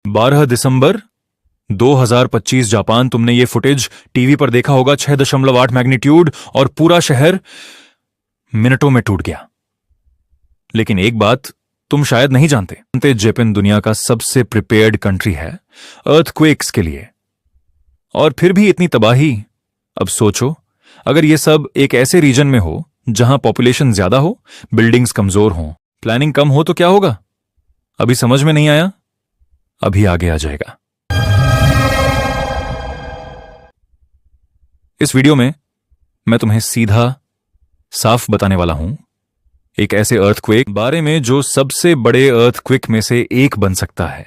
12 दिसंबर 2025 Japan. तुमने ये footage TV पर देखा होगा। 6.8 मैग्नीट्यूड और पूरा शहर मिनटों में टूट गया। लेकिन एक बात तुम शायद नहीं जानते, जापान दुनिया का सबसे प्रिपेयर्ड कंट्री है अर्थक्वेक्स के लिए। और फिर भी इतनी तबाही। अब सोचो, अगर ये सब एक ऐसे रीजन में हो जहां पॉपुलेशन ज्यादा हो, बिल्डिंग्स कमजोर हों, प्लानिंग कम हो, तो क्या होगा? अभी समझ में नहीं आया? अभी आगे आ जाएगा। इस वीडियो में मैं तुम्हें सीधा साफ बताने वाला हूं एक ऐसे अर्थक्वेक बारे में जो सबसे बड़े अर्थक्वेक में से एक बन सकता है।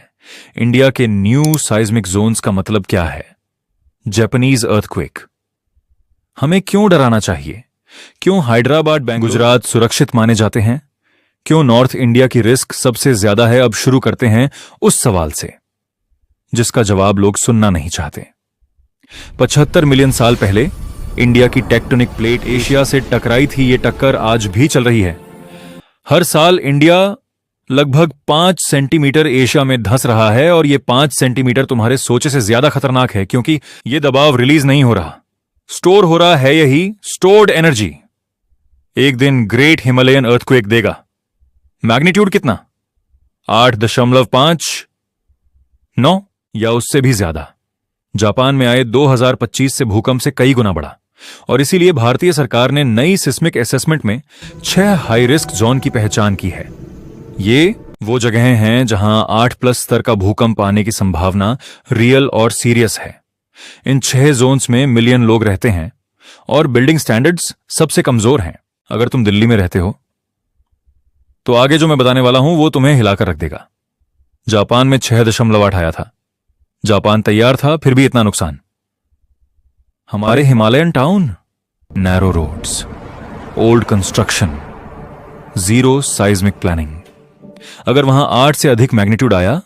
इंडिया के न्यू साइज्मिक जोन्स का मतलब क्या है? Japanese earthquake. हमें क्यों डराना चाहिए? क्यों हैदराबाद, बैंगलोर, गुजरात सुरक्षित माने जाते हैं? क्यों नॉर्थ इंडिया की रिस्क सबसे ज्यादा है? अब शुरू करते हैं उस सवाल से जिसका जवाब लोग सुनना नहीं चाहते। 75 मिलियन साल पहले इंडिया की टेक्टोनिक प्लेट एशिया से टकराई थी। ये टक्कर आज भी चल रही है। हर साल इंडिया लगभग 5 सेंटीमीटर एशिया में धंस रहा है, और ये 5 सेंटीमीटर तुम्हारे सोचे से ज्यादा खतरनाक है, क्योंकि ये दबाव रिलीज नहीं हो रहा, स्टोर हो रहा है। यही स्टोर्ड एनर्जी एक दिन ग्रेट हिमालयन अर्थक्वेक देगा। मैग्नीट्यूड कितना? 8.5, 9 या उससे भी ज्यादा। जापान में आए 2025 से भूकंप से कई गुना बढ़ा, और इसीलिए भारतीय सरकार ने नई सिस्मिक असेसमेंट में 6 हाई रिस्क जोन की पहचान की है। ये वो जगहें हैं जहां 8+ स्तर का भूकंप आने की संभावना रियल और सीरियस है। इन 6 जोन्स में मिलियन लोग रहते हैं, और बिल्डिंग स्टैंडर्ड्स सबसे कमजोर हैं। अगर तुम दिल्ली में रहते हो तो आगे जो मैं बताने वाला हूं वो तुम्हें हिलाकर रख देगा। जापान में 6.8 आया था। जापान तैयार था, फिर भी इतना नुकसान। हमारे Himalayan town, narrow roads, old construction, zero seismic planning. अगर वहां 8 से अधिक मैग्नीट्यूड आया,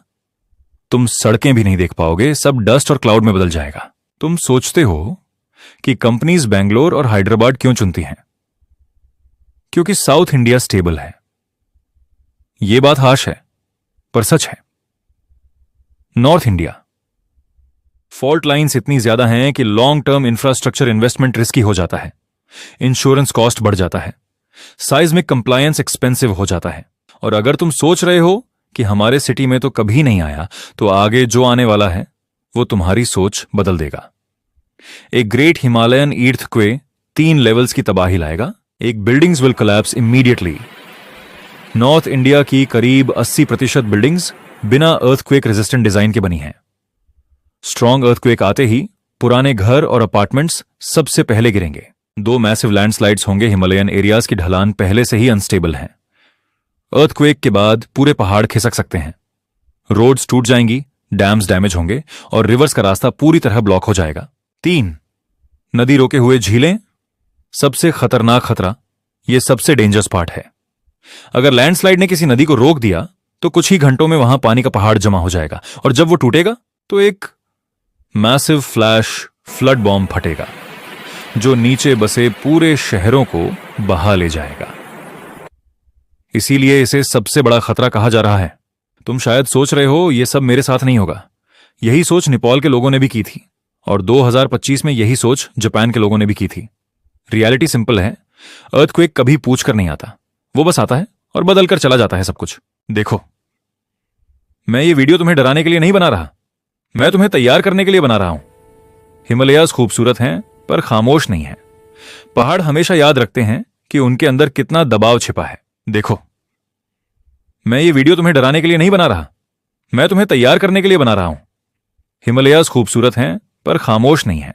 तुम सड़कें भी नहीं देख पाओगे, सब डस्ट और क्लाउड में बदल जाएगा। तुम सोचते हो कि कंपनीज बेंगलोर और हैदराबाद क्यों चुनती हैं? क्योंकि साउथ इंडिया स्टेबल है। यह बात हाश है, पर सच है। नॉर्थ इंडिया फॉल्ट लाइन्स इतनी ज्यादा हैं कि long term infrastructure investment risky हो जाता है, इंश्योरेंस कॉस्ट बढ़ जाता है, साइज्मिक कंप्लायंस एक्सपेंसिव हो जाता है। और अगर तुम सोच रहे हो कि हमारे सिटी में तो कभी नहीं आया, तो आगे जो आने वाला है वो तुम्हारी सोच बदल देगा। एक ग्रेट हिमालयन ईर्थक्वेक 3 लेवल्स की तबाही लाएगा। एक, buildings will collapse immediately. North India की करीब 80% बिल्डिंग्स बिना अर्थक्वेक रेजिस्टेंट डिजाइन के बनी हैं। स्ट्रॉन्ग अर्थक्वेक आते ही पुराने घर और अपार्टमेंट्स सबसे पहले गिरेंगे। 2 मैसिव लैंडस्लाइड्स होंगे। हिमालयन एरियाज की ढलान पहले से ही अनस्टेबल है। अर्थक्वेक के बाद पूरे पहाड़ खिसक सकते हैं, रोड्स टूट जाएंगी, डैम्स डैमेज होंगे, और रिवर्स का रास्ता पूरी तरह ब्लॉक हो जाएगा। 3, नदी रोके हुए झीलें, सबसे खतरनाक खतरा। यह सबसे डेंजरस पार्ट है। अगर लैंडस्लाइड ने किसी नदी को रोक दिया तो कुछ ही घंटों में वहां पानी का पहाड़ जमा हो जाएगा, और जब वो टूटेगा तो एक मैसिव फ्लैश फ्लड बॉम्ब फटेगा जो नीचे बसे पूरे शहरों को बहा ले जाएगा। इसीलिए इसे सबसे बड़ा खतरा कहा जा रहा है। तुम शायद सोच रहे हो ये सब मेरे साथ नहीं होगा। यही सोच नेपाल के लोगों ने भी की थी, और 2025 में यही सोच जापान के लोगों ने भी की थी। रियलिटी सिंपल है, अर्थक्वेक कभी पूछ कर नहीं आता, वो बस आता है और बदल कर चला जाता है सब कुछ। देखो, मैं ये वीडियो तुम्हें डराने के लिए नहीं बना रहा, मैं तुम्हें तैयार करने के लिए बना रहा हूं। हिमालयाज खूबसूरत हैं, पर खामोश नहीं है। पहाड़ हमेशा याद रखते हैं कि उनके अंदर कितना दबाव छिपा है। देखो, मैं ये वीडियो तुम्हें डराने के लिए नहीं बना रहा, मैं तुम्हें तैयार करने के लिए बना रहा हूं। हिमालयाज खूबसूरत हैं, पर खामोश नहीं है।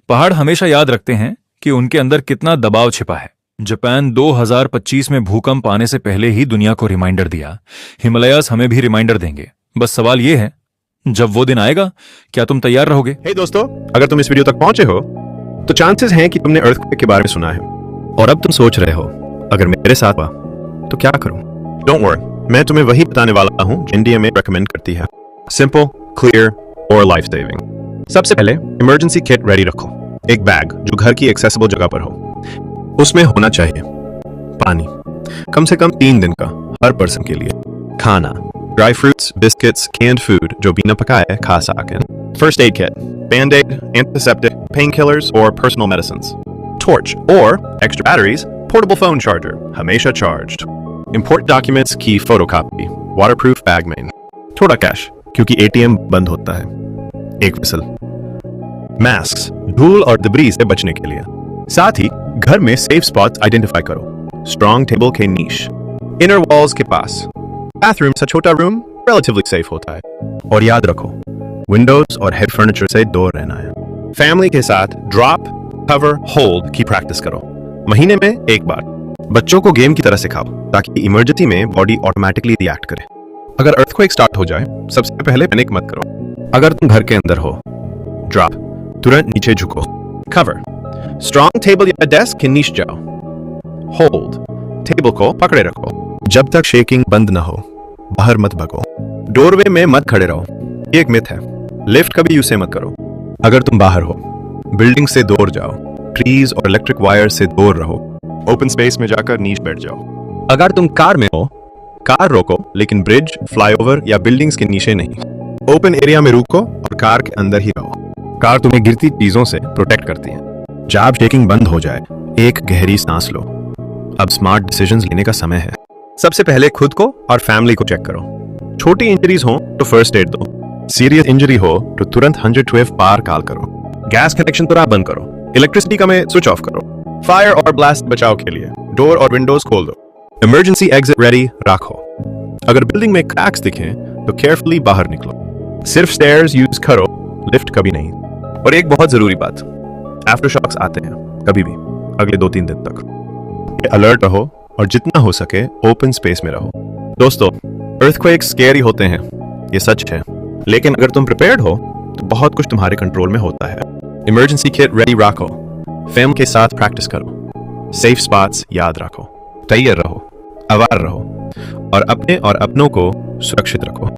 पहाड़ हमेशा याद रखते हैं कि उनके अंदर कितना दबाव छिपा है। जापान 2025 में भूकंप आने से पहले ही दुनिया को रिमाइंडर दिया। हिमालयाज हमें भी रिमाइंडर देंगे। बस सवाल यह है, जब वो दिन आएगा, क्या तुम तैयार रहोगे? हे दोस्तों, अगर तुम इस वीडियो तक पहुंचे हो तो चांसेस हैं कि तुमने अर्थक्वेक के बारे में सुना है, और अब तुम सोच रहे हो अगर मेरे साथ हुआ तो क्या करूं? डोंट वरी, मैं तुम्हें वही बताने वाला हूं जो इंडिया में रेकमेंड करती है। सिंपल, क्लियर और लाइफ सेविंग। सबसे पहले इमरजेंसी किट रेडी रखो। एक बैग जो घर की एक्सेसिबल जगह पर हो। उसमें होना चाहिए पानी, कम से कम 3 दिन का हर पर्सन के लिए, खाना, dry fruits, biscuits, canned food जो बिना पकाए खा सकें. First aid kit, band-aid, antiseptic, painkillers or personal medicines. Torch or extra batteries, portable phone charger, हमेशा charged. Important documents की photocopy, waterproof bag में. थोड़ा कैश क्योंकि ATM बंद होता है. एक विसल. Masks, धूल और debris से बचने के लिए. साथ ही घर में safe spots identify करो. Strong table के niche. Inner walls के पास. Bathroom सा छोटा room relatively safe होता है. और याद रखो, विंडोज और हेड फर्नीचर से दूर रहना है. फैमिली के साथ ड्रॉप, कवर, होल्ड की प्रैक्टिस करो. महीने में एक बार. बच्चों को गेम की तरह सिखाओ ताकि इमरजेंसी में बॉडी ऑटोमेटिकली रिएक्ट करे. अगर अर्थक्वेक स्टार्ट हो जाए, सबसे पहले पैनिक मत करो. अगर तुम घर के अंदर हो, ड्रॉप, तुरंत नीचे झुको. कवर, स्ट्रॉन्ग टेबल या डेस्क के नीचे जाओ. होल्ड, टेबल को पकड़े रखो. जब तक शेकिंग बंद न हो, बाहर मत भगो. डोरवे में मत खड़े रहो. ये एक मिथ है. लिफ्ट कभी यूज मत करो. अगर तुम बाहर हो, बिल्डिंग से दूर जाओ. ट्रीज और इलेक्ट्रिक वायर से दूर रहो. ओपन स्पेस में जाकर नीचे बैठ जाओ. अगर तुम कार में हो, कार रोको, लेकिन ब्रिज, फ्लाईओवर या बिल्डिंग्स के नीचे नहीं. ओपन एरिया में रुको और कार के अंदर ही रहो. कार तुम्हें गिरती चीजों से प्रोटेक्ट करती है. जब शेकिंग बंद हो जाए, एक गहरी सांस लो. अब स्मार्ट डिसीजंस लेने का समय है. सबसे पहले खुद को और फैमिली को चेक करो. छोटी इंजरीज हो तो फर्स्ट एड दो. सीरियस इंजरी हो तो तुरंत 112 पार कॉल करो. गैस कनेक्शन तुरंत बंद करो. इलेक्ट्रिसिटी का में स्विच ऑफ करो. फायर और ब्लास्ट बचाव के लिए डोर और विंडोज खोल दो. इमरजेंसी एग्जिट रेडी रखो. अगर बिल्डिंग में क्रैक्स दिखें तो केयरफुली बाहर निकलो. सिर्फ स्टेयर्स यूज करो, लिफ्ट कभी नहीं. और एक बहुत जरूरी बात, आफ्टर शॉक्स आते हैं कभी भी अगले 2-3 दिन तक. अलर्ट रहो और जितना हो सके ओपन स्पेस में रहो. दोस्तों, अर्थक्वेक्स स्कैरी होते हैं, ये सच है. लेकिन अगर तुम प्रिपेयर्ड हो तो बहुत कुछ तुम्हारे कंट्रोल में होता है. इमरजेंसी किट रेडी रखो. फैमिली के साथ प्रैक्टिस करो. सेफ स्पॉट्स याद रखो. तैयार रहो, आवार रहो और अपने और अपनों को सुरक्षित रखो.